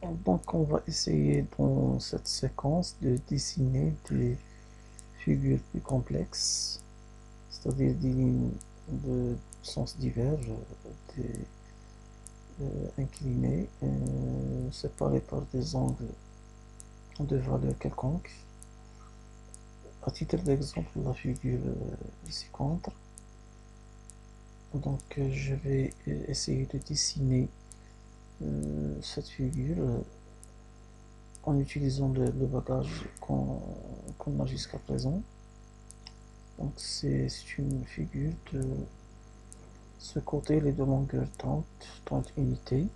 Donc on va essayer dans cette séquence de dessiner des figures plus complexes, c'est-à-dire des lignes de sens divers, des, inclinées, séparées par des angles de valeur quelconque. À titre d'exemple, la figure ci-contre. Donc je vais essayer de dessiner cette figure en utilisant le bagage qu'on a jusqu'à présent. Donc c'est une figure de ce côté, les deux longueurs 30 unités.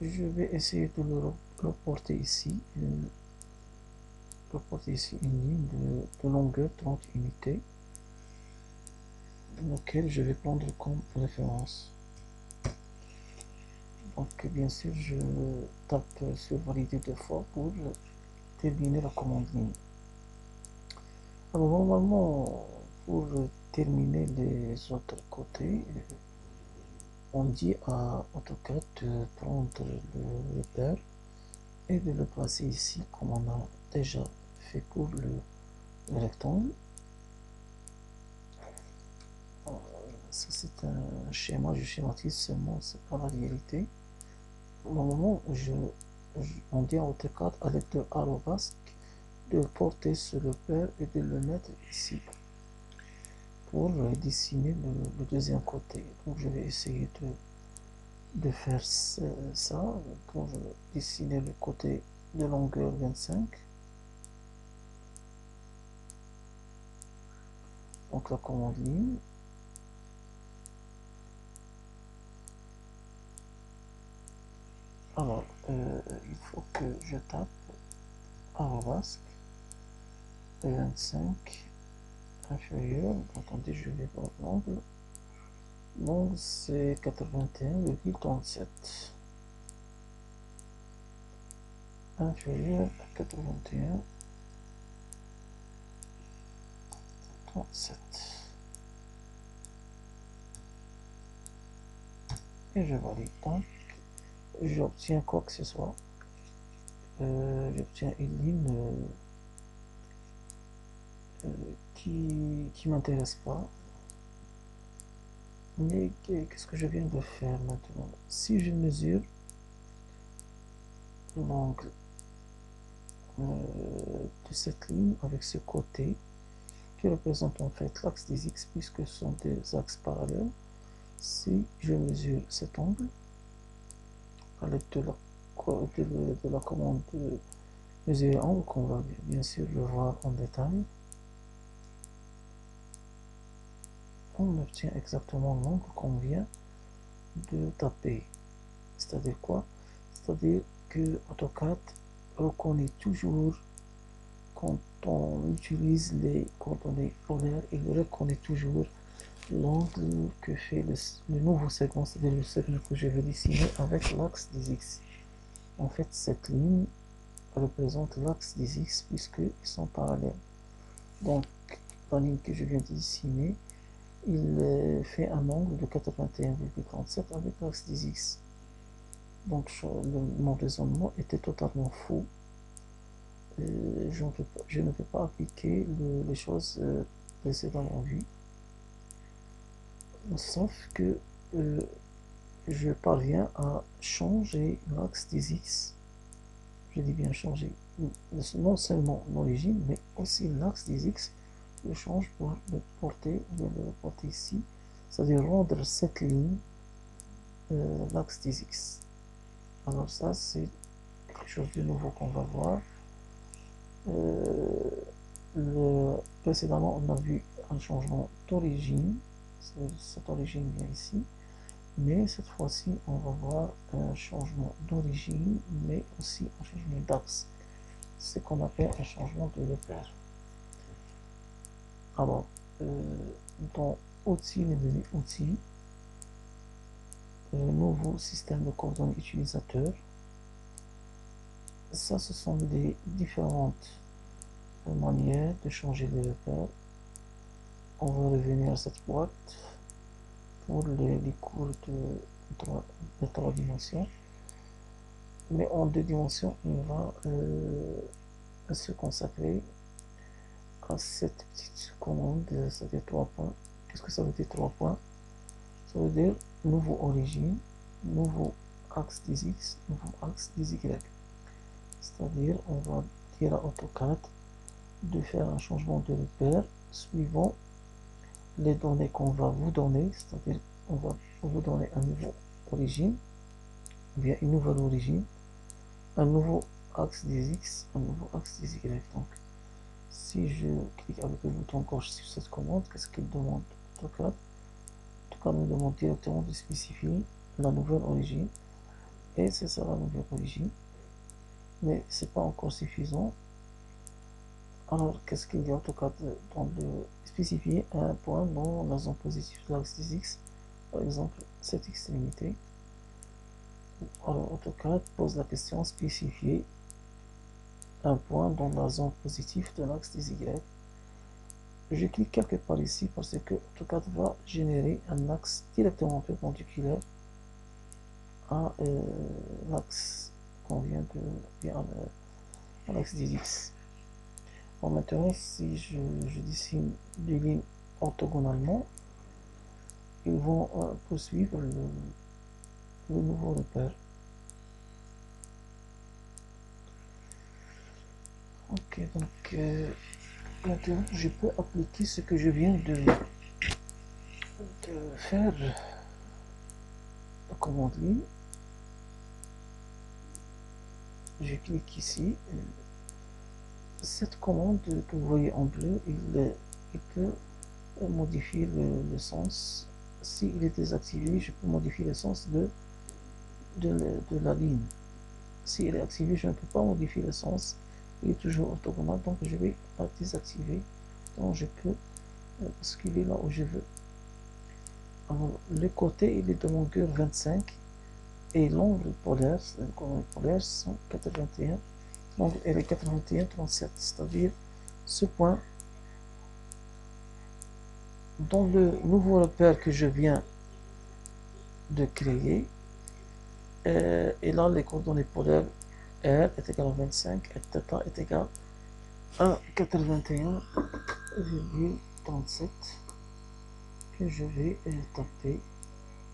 Je vais essayer de le reporter ici, une ligne de longueur 30 unités, laquelle je vais prendre comme référence. Donc bien sûr, je tape sur valider deux fois pour terminer la commande ligne. Alors normalement, pour terminer les autres côtés, on dit à AutoCAD de prendre le repère et de le placer ici comme on a déjà fait pour le rectangle. Ça c'est un schéma, je schématise seulement, c'est pas la réalité. Normalement, on dit à AutoCAD avec de arrobas de porter ce repère et de le mettre ici pour dessiner le deuxième côté. Donc je vais essayer de faire ça pour dessiner le côté de longueur 25. Donc la commande ligne. Alors, il faut que je tape arrobas 25 inférieur. Attendez, je vais voir l'angle. L'angle c'est 81,37. Inférieur à 81,37. Et je valide. Donc, j'obtiens quoi que ce soit. J'obtiens une ligne qui m'intéresse pas. Mais qu'est-ce que je viens de faire maintenant? Si je mesure l'angle de cette ligne avec ce côté qui représente en fait l'axe des x puisque ce sont des axes parallèles, si je mesure cet angle à l'aide de la commande de mesurer angle qu'on va bien sûr le voir en détail, on obtient exactement l'angle qu'on vient de taper. C'est-à-dire quoi? C'est-à-dire que AutoCAD reconnaît toujours, quand on utilise les coordonnées polaires, il reconnaît toujours l'angle que fait le nouveau segment, c'est-à-dire le segment que je vais dessiner avec l'axe des x. En fait, cette ligne représente l'axe des x puisqu'ils sont parallèles. Donc, la ligne que je viens de dessiner, il fait un angle de 81,37 avec l'axe des x. Donc, mon raisonnement était totalement faux. Je ne peux pas appliquer les choses précédemment vues, sauf que je parviens à changer l'axe des x. Je dis bien changer, non seulement l'origine, mais aussi l'axe des x. Je change pour le porter ici, c'est-à-dire rendre cette ligne l'axe des x. Alors ça, c'est quelque chose de nouveau qu'on va voir. Précédemment, on a vu un changement d'origine. Cette origine vient ici. Mais cette fois-ci, on va voir un changement d'origine, mais aussi un changement d'axe. C'est ce qu'on appelle un changement de repère. Alors, dans outils, les menus outils, le nouveau système de coordonnées utilisateurs, ça, ce sont des différentes manière de changer les repères. On va revenir à cette boîte pour les cours de 3 dimensions. mais en 2 dimensions, on va se consacrer à cette petite commande, c'est-à-dire 3 points. Qu'est-ce que ça veut dire 3 points? Ça veut dire nouveau origine, nouveau axe des x, nouveau axe des y. C'est-à-dire, on va dire à AutoCAD de faire un changement de repère suivant les données qu'on va vous donner, c'est-à-dire on va vous donner un nouveau origine, ou bien une nouvelle origine, un nouveau axe des x, un nouveau axe des y. Donc, si je clique avec le bouton gauche sur cette commande, qu'est-ce qu'il demande AutoCAD? AutoCAD me demande directement de spécifier la nouvelle origine, et c'est ça la nouvelle origine, mais c'est pas encore suffisant. Alors, qu'est-ce qu'il y a AutoCAD dans le spécifier un point dans la zone positive de l'axe des x, par exemple cette extrémité. Alors, AutoCAD pose la question spécifier un point dans la zone positive de l'axe des y. Je clique quelque part ici parce que AutoCAD va générer un axe directement perpendiculaire à l'axe qu'on vient de bien à l'axe des x. Bon, maintenant, si je dessine des lignes orthogonalement, ils vont poursuivre le nouveau repère. Ok, donc maintenant je peux appliquer ce que je viens de faire, la commande ligne. Je clique ici. Cette commande que vous voyez en bleu, il peut modifier le sens. S'il est désactivé, je peux modifier le sens de la ligne. S'il est activé, je ne peux pas modifier le sens. Il est toujours orthogonal, donc je vais la désactiver. Donc je peux basculer là où je veux. Alors, le côté, il est de longueur 25 et l'angle polaire, sont 81. L'angle est 81,37, c'est-à-dire ce point dans le nouveau repère que je viens de créer. Et là, les coordonnées polaires R est égal à 25 et θ est égal à 81,37 que je vais taper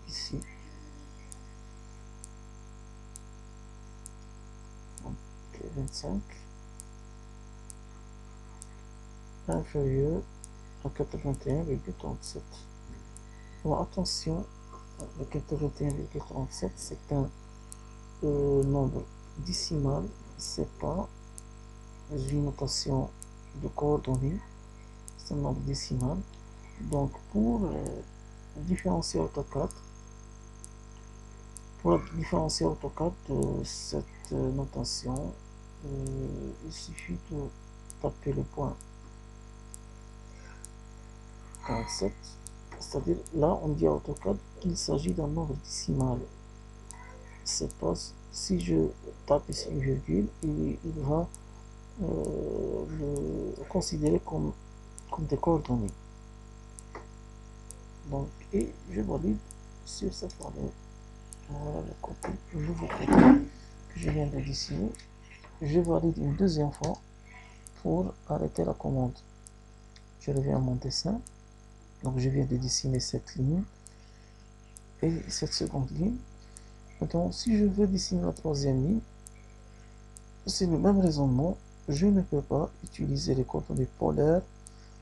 ici. Donc 25 inférieur à 81,37. Alors attention, le 81,37 c'est un nombre décimal, c'est pas une notation de coordonnées, c'est un nombre décimal. Donc pour différencier AutoCAD, de cette notation, il suffit de taper le point 47, c'est-à-dire là on dit à AutoCAD qu'il s'agit d'un nombre décimal. C'est pas si je tape ici une virgule, il va le considérer comme des coordonnées. Donc, et je valide sur cette valeur. Voilà le nouveau côté que je viens de dessiner. Je valide une deuxième fois pour arrêter la commande. Je reviens à mon dessin. Donc, je viens de dessiner cette ligne et cette seconde ligne. Maintenant, si je veux dessiner la troisième ligne, c'est le même raisonnement. Je ne peux pas utiliser les coordonnées polaires,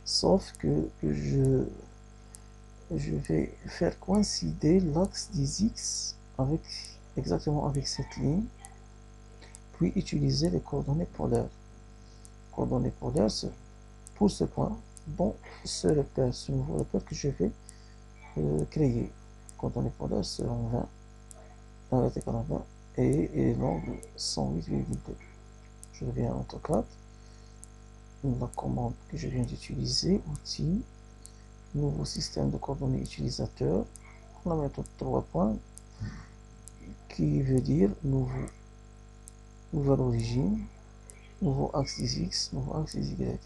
sauf que je vais faire coïncider l'axe des x exactement avec cette ligne, puis utiliser les coordonnées polaires. Coordonnées polaires pour ce point, dans ce repère, ce nouveau repère que je vais créer. Coordonnées polaires seront 20, est égal à 20, et l'angle 108,2. Je reviens à AutoCAD. La commande que je viens d'utiliser, outil, nouveau système de coordonnées utilisateur, la méthode 3 points, qui veut dire nouvelle origine, nouveau axe des x, nouveau axe des y.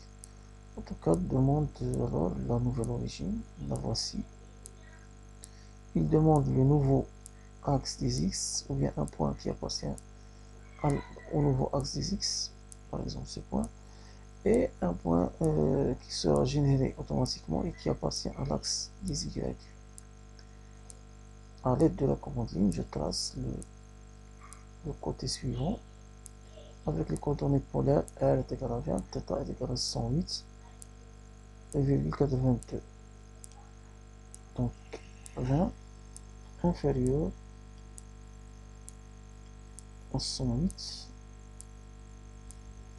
AutoCAD demande alors la nouvelle origine, la voici. Il demande le nouveau axe des x, ou bien un point qui appartient au nouveau axe des X, par exemple ce point, et un point qui sera généré automatiquement et qui appartient à l'axe des Y. À l'aide de la commande ligne, je trace le côté suivant avec les coordonnées polaires. R est égal à 20, θ est égal à 108 et virgule 82. Donc 20 inférieur à 108.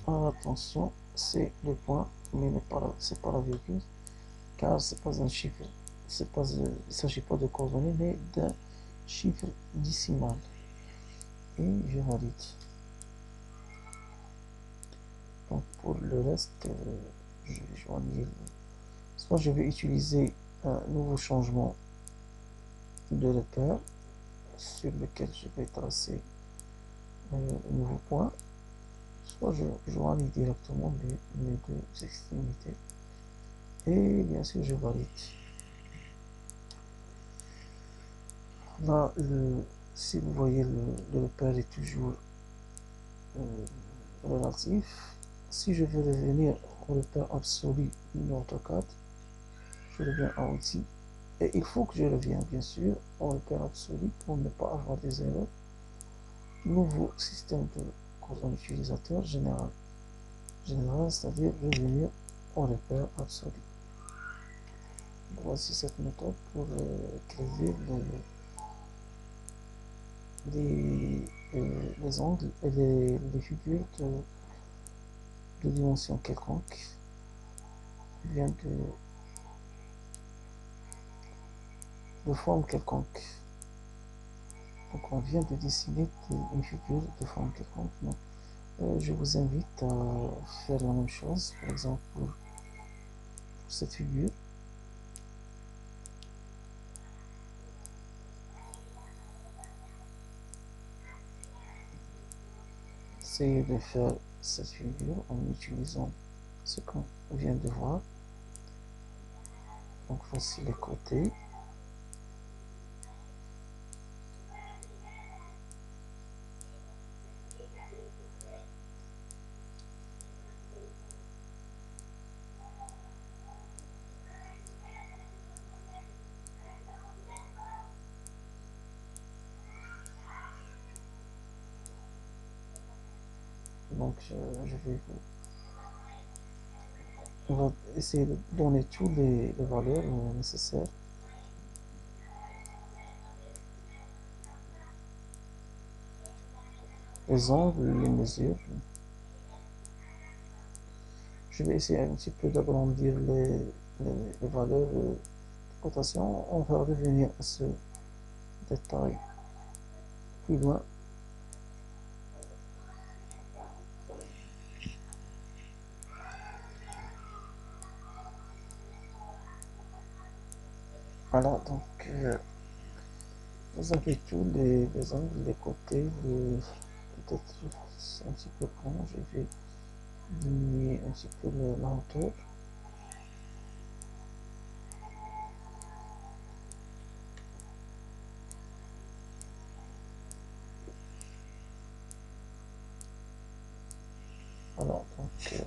Alors attention, c'est le point, mais c'est pas la virgule, car c'est pas un chiffre, il ne s'agit pas de coordonnées, mais d'un chiffre décimal. Et je valide. Donc pour le reste, je vais joindre. Soit je vais utiliser un nouveau changement de repère sur lequel je vais tracer un nouveau point, soit je joigne directement les deux extrémités. Et bien sûr, je valide. Là, si vous voyez, le repère est toujours relatif. Si je veux revenir au repère absolu de AutoCAD, je reviens à Outils. Et il faut que je revienne, bien sûr, au repère absolu pour ne pas avoir des erreurs. Nouveau système de coordonnées utilisateur général. Général, c'est-à-dire revenir au repère absolu. Voici cette méthode pour créer les angles et les figures de dimension quelconque, bien de forme quelconque. Donc on vient de dessiner une figure de forme quelconque. Donc, je vous invite à faire la même chose, par exemple pour cette figure. Essayez de faire cette figure en utilisant ce qu'on vient de voir. Donc voici les côtés. Donc on va essayer de donner toutes les valeurs nécessaires. Les angles, les mesures. Je vais essayer un petit peu d'agrandir les valeurs de cotation. On va revenir à ce détail plus loin. Voilà, donc vous avez tous les angles, les côtés, peut-être c'est un petit peu grand, je vais diminuer un petit peu la hauteur. Voilà, donc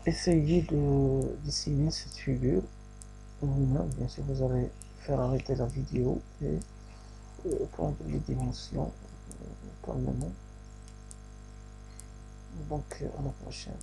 essayez de dessiner cette figure vous-même. Bien sûr, vous allez faire arrêter la vidéo et prendre les dimensions calmement. Donc à la prochaine.